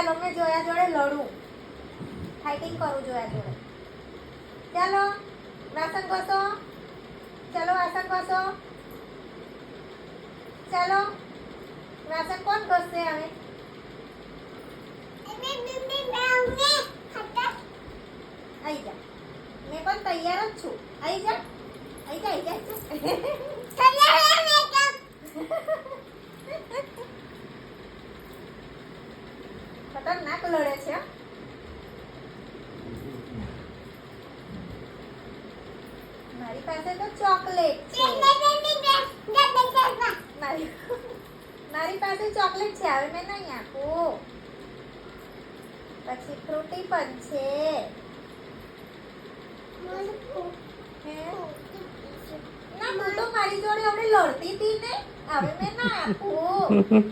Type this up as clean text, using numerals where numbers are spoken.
ચાલો મેં જોયા જોડે લડું, ફાઇટિંગ કરું જોયા જોડે. ચાલો વાસણ ઘસો, ચાલો વાસણ ઘસો, ચાલો વાસણ કોણ ઘસશે હવે? આઈ જા, મેં પણ તૈયાર જ છું. આઈ જા, આઈ જા, આઈ જા. ખતરનાક લડે છે. મારી પાસે તો ચોકલેટ છે. મારી પાસે ચોકલેટ છે, હવે મેં નહીં આપું. પછી ફ્રૂટી પણ છે. ના તું તો મારી જોડે હવે લડતી હતી ને, હવે મેં ના આપું.